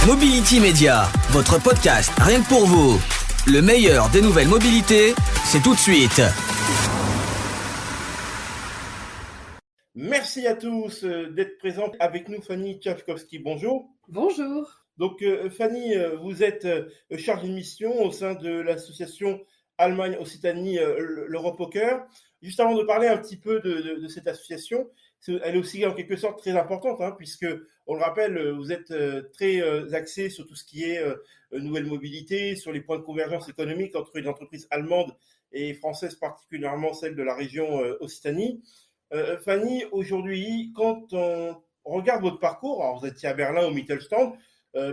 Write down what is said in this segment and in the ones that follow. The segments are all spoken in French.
Mobility Media, votre podcast rien que pour vous. Le meilleur des nouvelles mobilités, c'est tout de suite. Merci à tous d'être présents avec nous. Fanny Tchafkovski, bonjour. Bonjour. Donc Fanny, vous êtes chargée de mission au sein de l'association Allemagne-Occitanie l'Europe au cœur. Juste avant de parler un petit peu de cette association, elle est aussi en quelque sorte très importante, puisque, on le rappelle, vous êtes très axé sur tout ce qui est nouvelle mobilité, sur les points de convergence économique entre les entreprises allemandes et françaises, particulièrement celles de la région Occitanie. Fanny, aujourd'hui, quand on regarde votre parcours, alors vous étiez à Berlin au Mittelstand,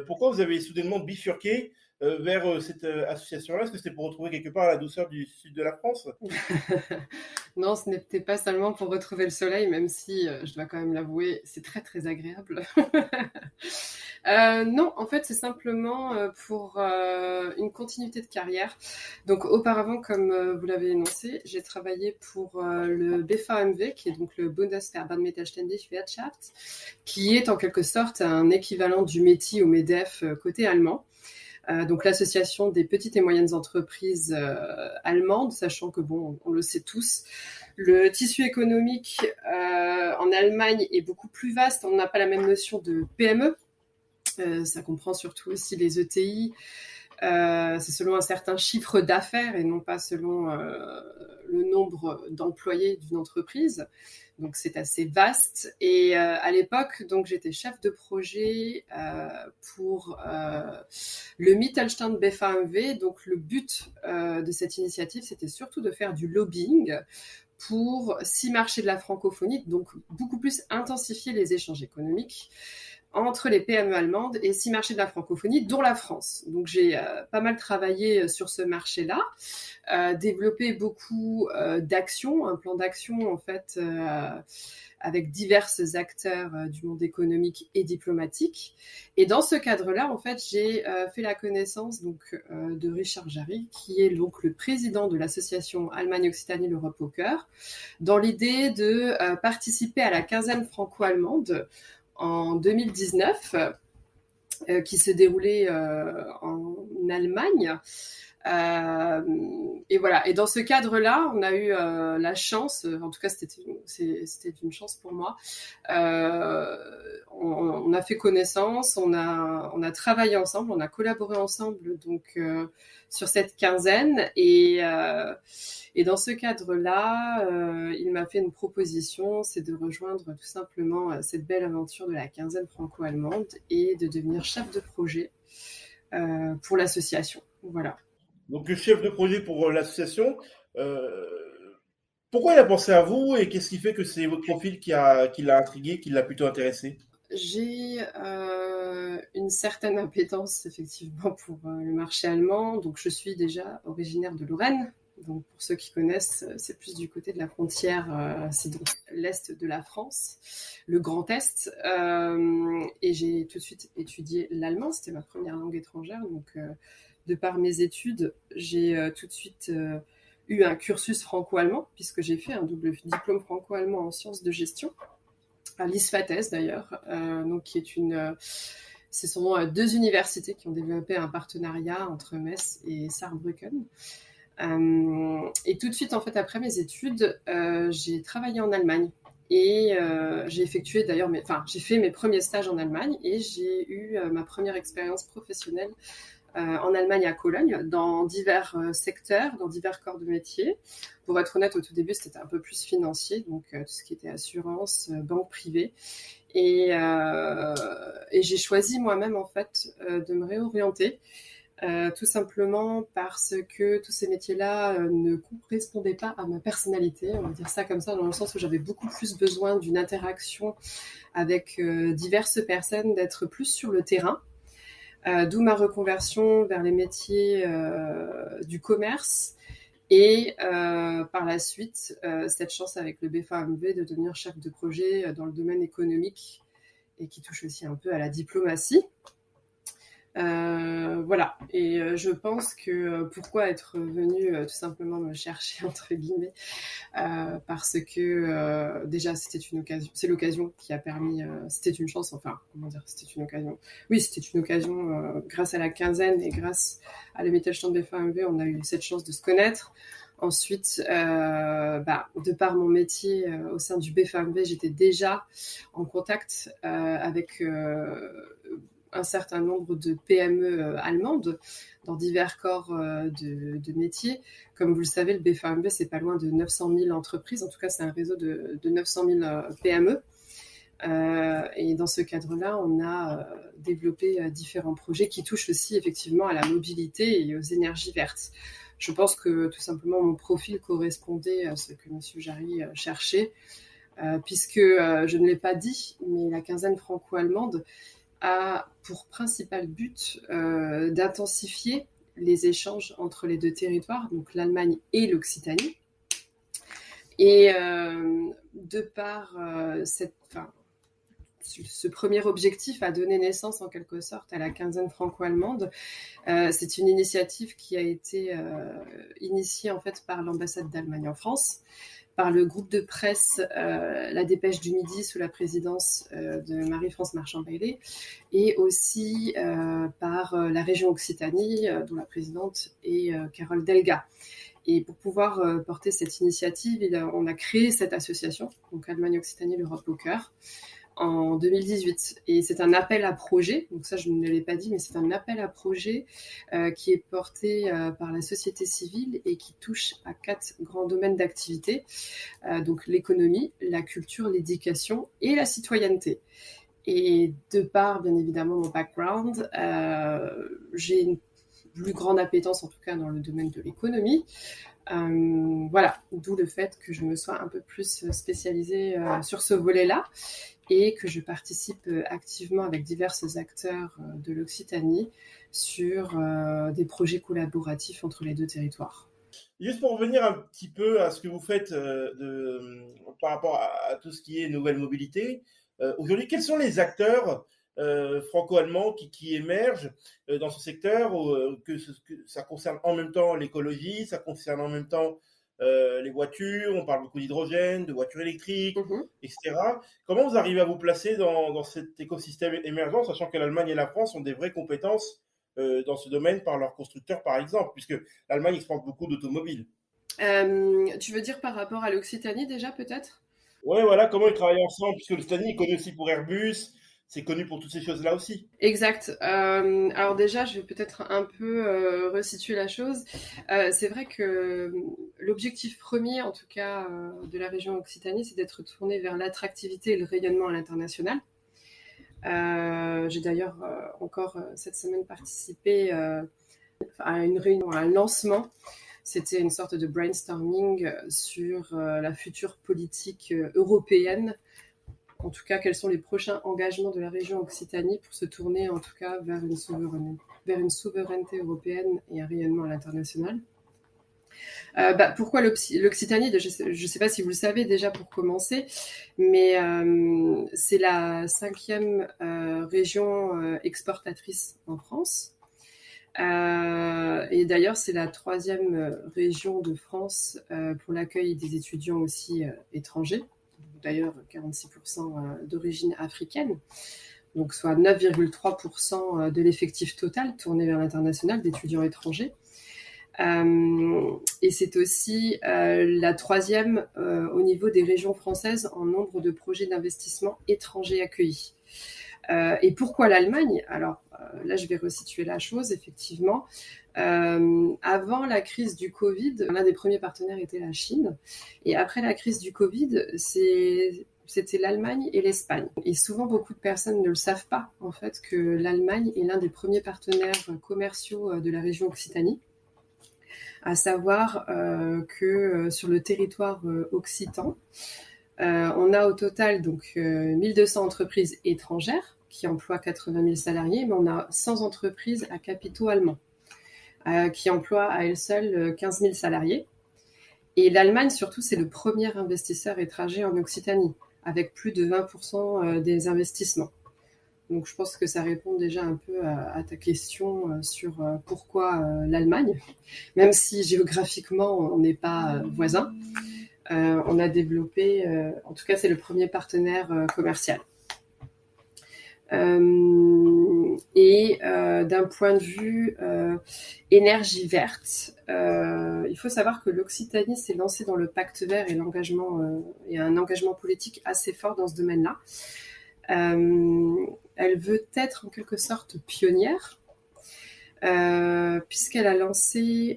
pourquoi vous avez soudainement bifurqué vers cette association-là? Est-ce que c'était pour retrouver quelque part la douceur du sud de la France? Non, ce n'était pas seulement pour retrouver le soleil, même si, je dois quand même l'avouer, c'est très très agréable. Non, en fait, c'est simplement pour une continuité de carrière. Donc, auparavant, comme vous l'avez énoncé, j'ai travaillé pour le BVMW, qui est donc le Bundesverband Mittelständische Wirtschaft, qui est en quelque sorte un équivalent du METI au MEDEF côté allemand. Donc l'association des petites et moyennes entreprises allemandes, sachant que bon, on le sait tous, le tissu économique en Allemagne est beaucoup plus vaste. On n'a pas la même notion de PME. Ça comprend surtout aussi les ETI. C'est selon un certain chiffre d'affaires et non pas selon le nombre d'employés d'une entreprise. Donc c'est assez vaste. Et à l'époque, donc j'étais chef de projet pour le Mittelstand BVMW. Donc le but de cette initiative, c'était surtout de faire du lobbying pour 6 marchés de la francophonie, donc beaucoup plus intensifier les échanges économiques entre les PME allemandes et 6 marchés de la francophonie, dont la France. Donc j'ai pas mal travaillé sur ce marché-là, développé beaucoup d'actions, un plan d'action en fait avec divers acteurs du monde économique et diplomatique. Et dans ce cadre-là, en fait, j'ai fait la connaissance donc de Richard Jarry, qui est donc le président de l'association Allemagne-Occitanie l'Europe au cœur, dans l'idée de participer à la quinzaine franco-allemande en 2019, qui se déroulait en Allemagne. Et voilà. Et dans ce cadre-là, on a eu la chance, en tout cas c'était une chance pour moi. On a fait connaissance, on a travaillé ensemble, on a collaboré ensemble donc sur cette quinzaine et dans ce cadre-là, il m'a fait une proposition, c'est de rejoindre tout simplement cette belle aventure de la quinzaine franco-allemande et de devenir chef de projet pour l'association. Voilà. Donc, chef de projet pour l'association. Pourquoi il a pensé à vous et qu'est-ce qui fait que c'est votre profil qui l'a intrigué, qui l'a plutôt intéressé? J'ai une certaine appétence effectivement pour le marché allemand. Donc je suis déjà originaire de Lorraine. Donc pour ceux qui connaissent, c'est plus du côté de la frontière, c'est donc l'est de la France, le Grand Est. Et j'ai tout de suite étudié l'allemand, c'était ma première langue étrangère. Donc de par mes études, j'ai tout de suite eu un cursus franco-allemand, puisque j'ai fait un double diplôme franco-allemand en sciences de gestion, à l'ISFATES d'ailleurs, donc qui est ce sont 2 universités qui ont développé un partenariat entre Metz et Saarbrücken. Et tout de suite, en fait, après mes études, j'ai travaillé en Allemagne. Et j'ai fait mes premiers stages en Allemagne et j'ai eu ma première expérience professionnelle en Allemagne à Cologne, dans divers secteurs, dans divers corps de métier. Pour être honnête, au tout début, c'était un peu plus financier, donc tout ce qui était assurance, banque privée. Et j'ai choisi moi-même, en fait, de me réorienter, tout simplement parce que tous ces métiers-là ne correspondaient pas à ma personnalité, on va dire ça comme ça, dans le sens où j'avais beaucoup plus besoin d'une interaction avec diverses personnes, d'être plus sur le terrain. D'où ma reconversion vers les métiers du commerce et par la suite cette chance avec le BVMW de devenir chef de projet dans le domaine économique et qui touche aussi un peu à la diplomatie. Voilà, et je pense que pourquoi être venu tout simplement me chercher entre guillemets, parce que déjà c'était une occasion, c'est l'occasion qui a permis, c'était une chance, enfin comment dire, c'était une occasion. Oui, c'était une occasion grâce à la quinzaine et grâce à la Mittelstand BFAMV, on a eu cette chance de se connaître. Ensuite, de par mon métier au sein du BFAMV, j'étais déjà en contact avec un certain nombre de PME allemandes dans divers corps de métiers. Comme vous le savez, le BFAMV, c'est pas loin de 900 000 entreprises. En tout cas, c'est un réseau de 900 000 PME. Et dans ce cadre-là, on a développé différents projets qui touchent aussi effectivement à la mobilité et aux énergies vertes. Je pense que tout simplement mon profil correspondait à ce que M. Jarry cherchait, puisque je ne l'ai pas dit, mais la quinzaine franco-allemande a pour principal but d'intensifier les échanges entre les deux territoires, donc l'Allemagne et l'Occitanie. Et de par ce premier objectif a donné naissance en quelque sorte à la quinzaine franco-allemande. C'est une initiative qui a été initiée en fait par l'ambassade d'Allemagne en France, par le groupe de presse La Dépêche du Midi sous la présidence de Marie-France Marchand-Bailey, et aussi par la région Occitanie dont la présidente est Carole Delga. Et pour pouvoir porter cette initiative, on a créé cette association, donc Allemagne Occitanie l'Europe au cœur, en 2018. Et c'est un appel à projet, donc ça je ne l'ai pas dit, mais c'est un appel à projet qui est porté par la société civile et qui touche à 4 grands domaines d'activité, donc l'économie, la culture, l'éducation et la citoyenneté. Et de par, bien évidemment, mon background, j'ai une plus grande appétence, en tout cas dans le domaine de l'économie. Voilà, d'où le fait que je me sois un peu plus spécialisée sur ce volet-là et que je participe activement avec divers acteurs de l'Occitanie sur des projets collaboratifs entre les deux territoires. Juste pour revenir un petit peu à ce que vous faites par rapport à tout ce qui est nouvelle mobilité, aujourd'hui, quels sont les acteurs franco-allemands qui émergent dans ce secteur, que ça concerne en même temps l'écologie, ça concerne en même temps les voitures, on parle beaucoup d'hydrogène, de voitures électriques, etc. Comment vous arrivez à vous placer dans cet écosystème émergent, sachant que l'Allemagne et la France ont des vraies compétences dans ce domaine par leurs constructeurs, par exemple, puisque l'Allemagne exporte beaucoup d'automobiles. Tu veux dire par rapport à l'Occitanie déjà, peut-être ? Ouais, voilà, comment ils travaillent ensemble, puisque l'Occitanie est connu aussi pour Airbus, c'est connu pour toutes ces choses-là aussi. Exact. Alors déjà, je vais peut-être un peu resituer la chose. C'est vrai que l'objectif premier, en tout cas, de la région Occitanie, c'est d'être tourné vers l'attractivité et le rayonnement à l'international. J'ai d'ailleurs encore cette semaine participé à une réunion, à un lancement. C'était une sorte de brainstorming sur la future politique européenne. En tout cas, quels sont les prochains engagements de la région Occitanie pour se tourner en tout cas vers une souveraineté européenne et un rayonnement à l'international. Pourquoi l'Occitanie ? Je ne sais pas si vous le savez déjà pour commencer, mais c'est la 5e région exportatrice en France. Et d'ailleurs, c'est la 3e région de France pour l'accueil des étudiants aussi étrangers. D'ailleurs 46% d'origine africaine, donc soit 9,3% de l'effectif total tourné vers l'international d'étudiants étrangers. Et c'est aussi la 3e au niveau des régions françaises en nombre de projets d'investissement étrangers accueillis. Et pourquoi l'Allemagne ? Alors là, je vais resituer la chose, effectivement. Avant la crise du Covid, l'un des premiers partenaires était la Chine. Et après la crise du Covid, c'était l'Allemagne et l'Espagne. Et souvent, beaucoup de personnes ne le savent pas, en fait, que l'Allemagne est l'un des premiers partenaires commerciaux de la région Occitanie. À savoir que sur le territoire occitan, on a au total donc 1200 entreprises étrangères qui emploient 80 000 salariés, mais on a 100 entreprises à capitaux allemands qui emploient à elles seules 15 000 salariés. Et l'Allemagne, surtout, c'est le premier investisseur étranger en Occitanie, avec plus de 20% des investissements. Donc je pense que ça répond déjà un peu à ta question sur pourquoi l'Allemagne. Même si géographiquement on n'est pas voisins, on a développé, en tout cas c'est le premier partenaire commercial. D'un point de vue énergie verte, il faut savoir que l'Occitanie s'est lancée dans le pacte vert et et un engagement politique assez fort dans ce domaine-là. Elle veut être en quelque sorte pionnière, puisqu'elle a lancé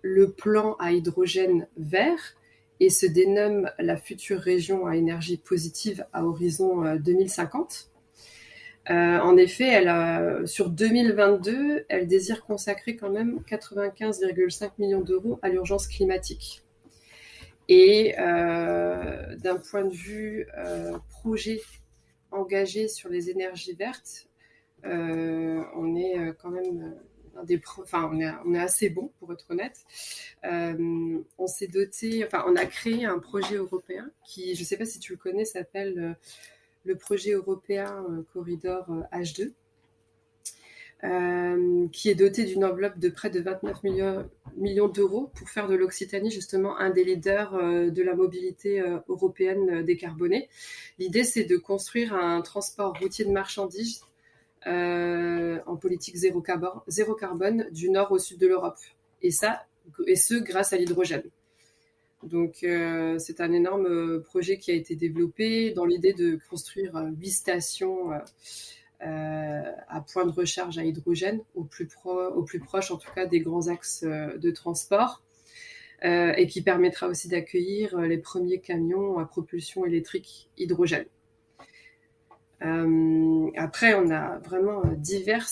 le plan à hydrogène vert et se dénomme la future région à énergie positive à horizon 2050. En effet, sur 2022, elle désire consacrer quand même 95,5 millions d'euros à l'urgence climatique. Et d'un point de vue projet engagé sur les énergies vertes, on est quand même on est assez bon pour être honnête. On a créé un projet européen qui, je ne sais pas si tu le connais, s'appelle le projet européen Corridor H2. Qui est doté d'une enveloppe de près de 29 millions d'euros pour faire de l'Occitanie justement un des leaders de la mobilité européenne décarbonée. L'idée, c'est de construire un transport routier de marchandises en politique zéro carbone du nord au sud de l'Europe. Et ce grâce à l'hydrogène. Donc c'est un énorme projet qui a été développé dans l'idée de construire 8 stations à point de recharge à hydrogène au plus proche en tout cas des grands axes de transport et qui permettra aussi d'accueillir les premiers camions à propulsion électrique hydrogène. Après on a vraiment divers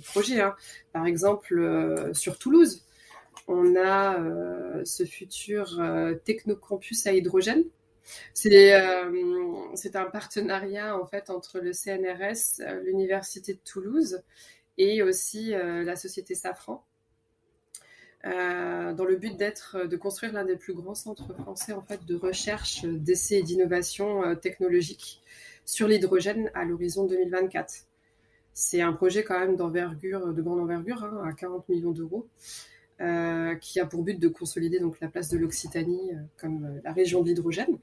projets, hein. Par exemple sur Toulouse on a ce futur technocampus à hydrogène. C'est un partenariat en fait entre le CNRS, l'Université de Toulouse et aussi la société Safran, dans le but de construire l'un des plus grands centres français en fait de recherche, d'essais et d'innovation technologique sur l'hydrogène à l'horizon 2024. C'est un projet quand même de grande envergure, hein, à 40 millions d'euros. Qui a pour but de consolider donc la place de l'Occitanie comme la région de l'hydrogène,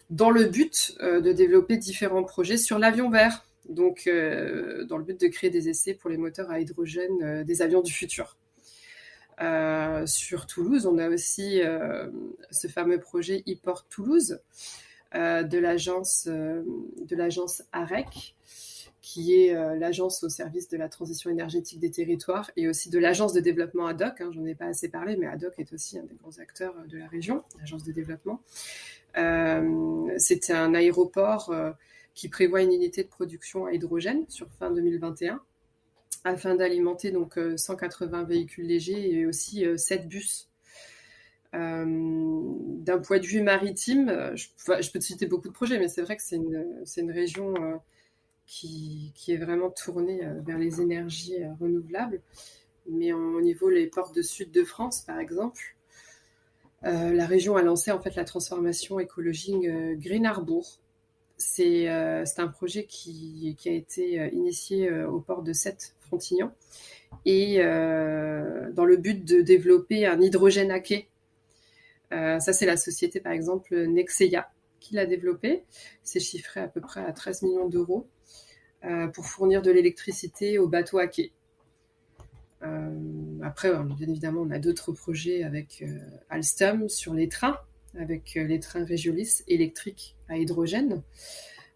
dans le but de développer différents projets sur l'avion vert, donc dans le but de créer des essais pour les moteurs à hydrogène des avions du futur. Sur Toulouse, on a aussi ce fameux projet e-Port Toulouse de l'agence AREC, qui est l'agence au service de la transition énergétique des territoires et aussi de l'agence de développement ADOC. J'en ai pas assez parlé, mais ADOC est aussi un des grands acteurs de la région, l'agence de développement. C'était un aéroport qui prévoit une unité de production à hydrogène sur fin 2021 afin d'alimenter donc 180 véhicules légers et aussi 7 bus. D'un point de vue maritime, je peux te citer beaucoup de projets, mais c'est vrai que c'est une région qui est vraiment tournée vers les énergies renouvelables. Mais au niveau des ports de sud de France, par exemple, la région a lancé en fait la transformation écologique Green Harbour. C'est un projet qui a été initié au port de Sète-Frontignan et dans le but de développer un hydrogène à quai. Ça, c'est la société, par exemple, Nexeia qui l'a développé. C'est chiffré à peu près à 13 millions d'euros pour fournir de l'électricité aux bateaux à quai. Après, bien évidemment, on a d'autres projets avec Alstom sur les trains, avec les trains Regiolis électriques à hydrogène.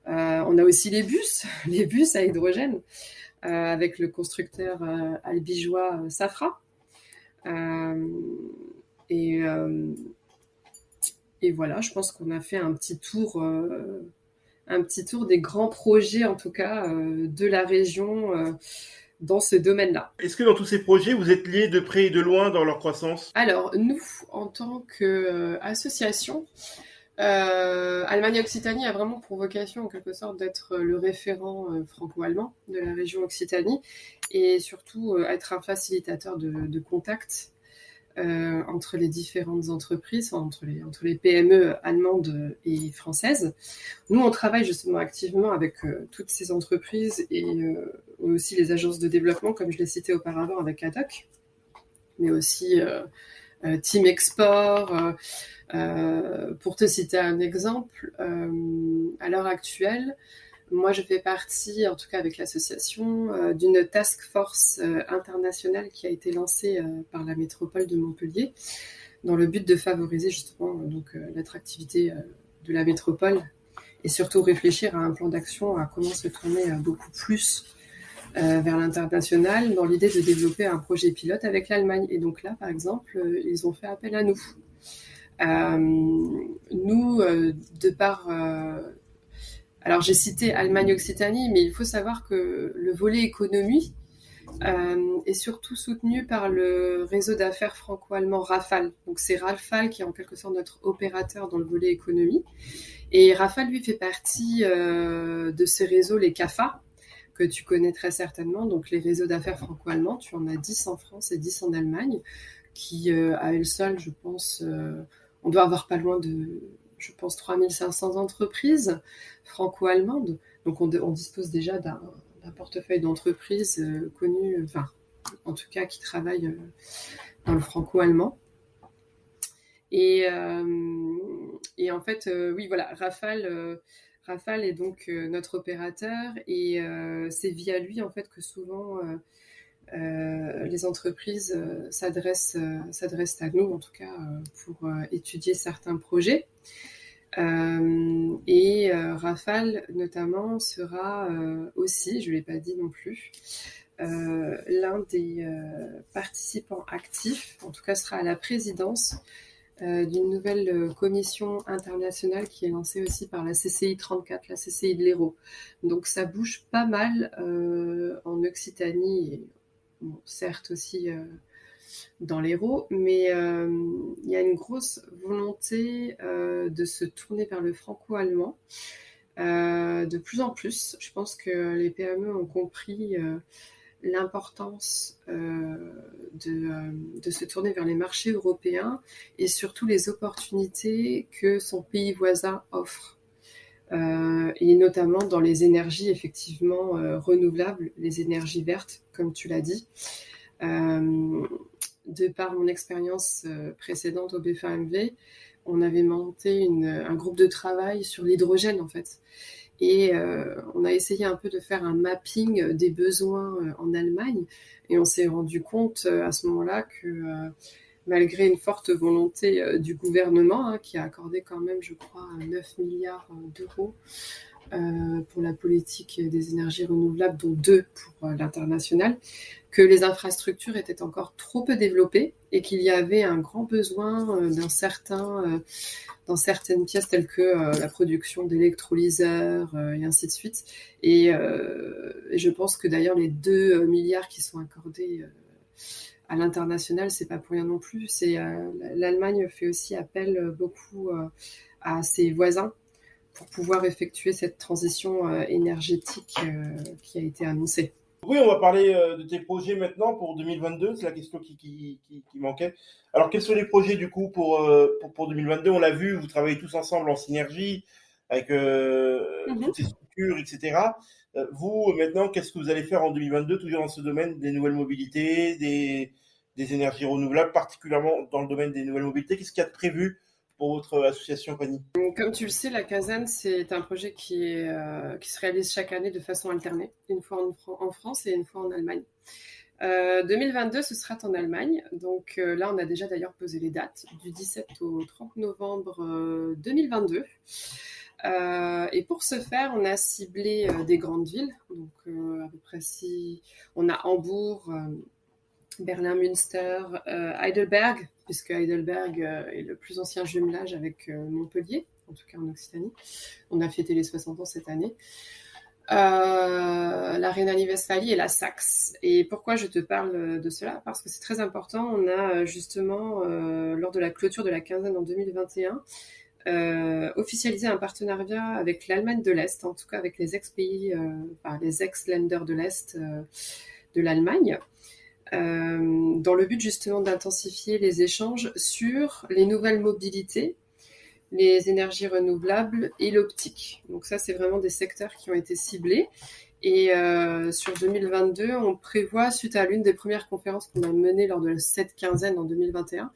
On a aussi les bus à hydrogène, avec le constructeur albigeois Safra. Et voilà, je pense qu'on a fait un petit tour des grands projets, en tout cas, de la région dans ce domaine-là. Est-ce que dans tous ces projets, vous êtes liés de près et de loin dans leur croissance ? Alors, nous, en tant qu'association, Allemagne-Occitanie a vraiment pour vocation, en quelque sorte, d'être le référent franco-allemand de la région Occitanie et surtout être un facilitateur de contact entre les différentes entreprises, entre les PME allemandes et françaises. Nous, on travaille justement activement avec toutes ces entreprises et aussi les agences de développement, comme je l'ai cité auparavant avec ADOC, mais aussi Team Export. Pour te citer un exemple, à l'heure actuelle, moi, je fais partie, en tout cas avec l'association, d'une task force internationale qui a été lancée par la métropole de Montpellier, dans le but de favoriser justement l'attractivité de la métropole et surtout réfléchir à un plan d'action, à comment se tourner beaucoup plus vers l'international, dans l'idée de développer un projet pilote avec l'Allemagne. Et donc là, par exemple, ils ont fait appel à nous. Nous, de par... alors j'ai cité Allemagne-Occitanie, mais il faut savoir que le volet économie est surtout soutenu par le réseau d'affaires franco-allemand Rafale. Donc c'est Rafale qui est en quelque sorte notre opérateur dans le volet économie. Et Rafale, lui, fait partie de ces réseaux, les CAFA, que tu connais très certainement. Donc les réseaux d'affaires franco-allemands, tu en as 10 en France et 10 en Allemagne, qui à elles seules, je pense, on doit avoir pas loin de... je pense, 3500 entreprises franco-allemandes. Donc, on dispose déjà d'un portefeuille d'entreprises connues, enfin, en tout cas, qui travaillent dans le franco-allemand. Et en fait, oui, voilà, Rafale est donc notre opérateur et c'est via lui, en fait, que souvent... les entreprises s'adressent à nous, en tout cas, pour étudier certains projets. Et Rafale, notamment, sera aussi, je ne l'ai pas dit non plus, l'un des participants actifs, en tout cas sera à la présidence d'une nouvelle commission internationale qui est lancée aussi par la CCI 34, la CCI de l'Hérault. Donc ça bouge pas mal en Occitanie, et bon, certes aussi dans l'Hérault, mais il y a une grosse volonté de se tourner vers le franco-allemand. De plus en plus, je pense que les PME ont compris l'importance de se tourner vers les marchés européens et surtout les opportunités que son pays voisin offre. Et notamment dans les énergies effectivement renouvelables, les énergies vertes, comme tu l'as dit. De par mon expérience précédente au BFAMV, on avait monté un groupe de travail sur l'hydrogène en fait. Et on a essayé un peu de faire un mapping des besoins en Allemagne et on s'est rendu compte à ce moment-là que malgré une forte volonté du gouvernement, qui a accordé quand même, je crois, 9 milliards d'euros pour la politique des énergies renouvelables, dont 2 pour l'international, que les infrastructures étaient encore trop peu développées et qu'il y avait un grand besoin dans certaines pièces telles que la production d'électrolyseurs et ainsi de suite. Et je pense que d'ailleurs les 2 milliards qui sont accordés à l'international, c'est pas pour rien non plus. L'Allemagne fait aussi appel beaucoup à ses voisins pour pouvoir effectuer cette transition énergétique qui a été annoncée. Oui, on va parler de tes projets maintenant pour 2022, c'est la question qui manquait. Alors, quels sont les projets du coup pour 2022 ? On l'a vu, vous travaillez tous ensemble en synergie avec toutes ces structures, etc. Vous, maintenant, qu'est-ce que vous allez faire en 2022, toujours dans ce domaine des nouvelles mobilités, des énergies renouvelables, particulièrement dans le domaine des nouvelles mobilités ? Qu'est-ce qu'il y a de prévu pour votre association, Fanny ? Comme tu le sais, la Kaizen, c'est un projet qui se réalise chaque année de façon alternée, une fois en France et une fois en Allemagne. 2022, ce sera en Allemagne. Donc là, on a déjà d'ailleurs posé les dates, du 17 au 30 novembre 2022. Et pour ce faire, on a ciblé des grandes villes. Donc à peu près on a Hambourg, Berlin, Münster, Heidelberg, puisque Heidelberg est le plus ancien jumelage avec Montpellier, en tout cas en Occitanie. On a fêté les 60 ans cette année. La Rhénanie-Westphalie et la Saxe. Et pourquoi je te parle de cela ? Parce que c'est très important. On a justement, lors de la clôture de la quinzaine en 2021, officialisé un partenariat avec l'Allemagne de l'Est, en tout cas avec les ex-pays, les ex-Länder de l'Est de l'Allemagne, dans le but justement d'intensifier les échanges sur les nouvelles mobilités, les énergies renouvelables et l'optique. Donc ça, c'est vraiment des secteurs qui ont été ciblés. Et sur 2022, on prévoit, suite à l'une des premières conférences qu'on a menées lors de cette quinzaine en 2021,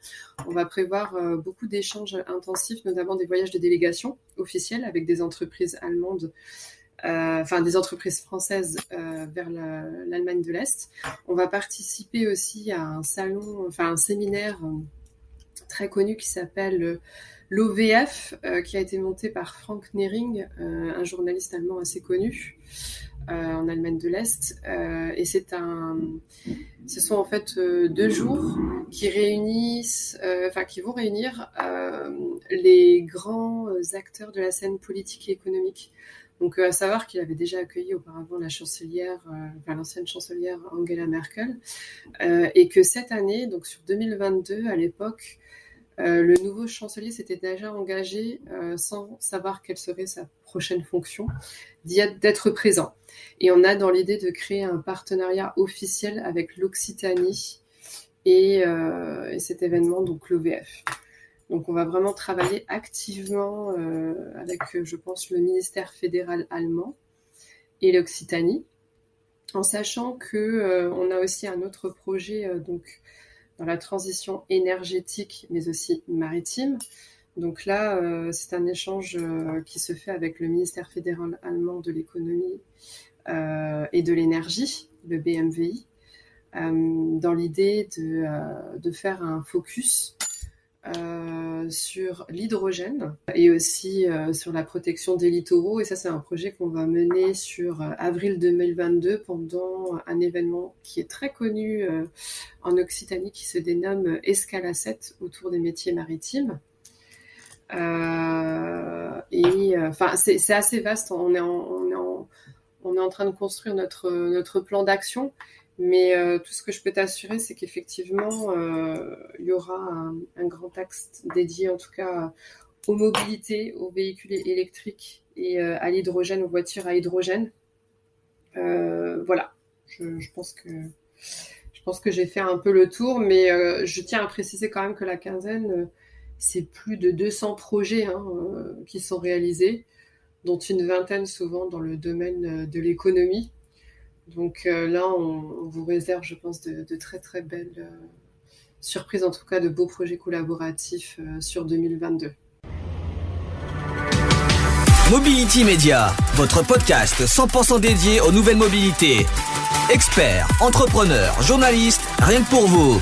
on va prévoir beaucoup d'échanges intensifs, notamment des voyages de délégation officiels avec des entreprises allemandes, des entreprises françaises vers l'Allemagne de l'Est. On va participer aussi à un séminaire très connu qui s'appelle l'OVF, qui a été monté par Frank Nering, un journaliste allemand assez connu en Allemagne de l'Est. Et ce sont en fait 2 jours qui vont réunir les grands acteurs de la scène politique et économique. Donc, à savoir qu'il avait déjà accueilli auparavant l'ancienne chancelière Angela Merkel, et que cette année, donc sur 2022, à l'époque, le nouveau chancelier s'était déjà engagé, sans savoir quelle serait sa prochaine fonction, d'être présent. Et on a dans l'idée de créer un partenariat officiel avec l'Occitanie et cet événement, donc l'OVF. Donc on va vraiment travailler activement avec, je pense, le ministère fédéral allemand et l'Occitanie, en sachant que on a aussi un autre projet dans la transition énergétique, mais aussi maritime. Donc là, c'est un échange qui se fait avec le ministère fédéral allemand de l'économie et de l'énergie, le BMWI, dans l'idée de faire un focus sur l'hydrogène et aussi sur la protection des littoraux. Et ça, c'est un projet qu'on va mener sur avril 2022 pendant un événement qui est très connu en Occitanie, qui se dénomme Escala 7, autour des métiers maritimes. C'est assez vaste. On est en train de construire notre plan d'action. Mais tout ce que je peux t'assurer, c'est qu'effectivement, il y aura un grand axe dédié, en tout cas, aux mobilités, aux véhicules électriques et à l'hydrogène, aux voitures à hydrogène. Voilà, je pense que j'ai fait un peu le tour, mais je tiens à préciser quand même que la quinzaine, c'est plus de 200 projets qui sont réalisés, dont une vingtaine souvent dans le domaine de l'économie. Donc là, on vous réserve, je pense, de très très belles surprises, en tout cas de beaux projets collaboratifs sur 2022. Mobility Media, votre podcast 100% dédié aux nouvelles mobilités. Experts, entrepreneurs, journalistes, rien que pour vous.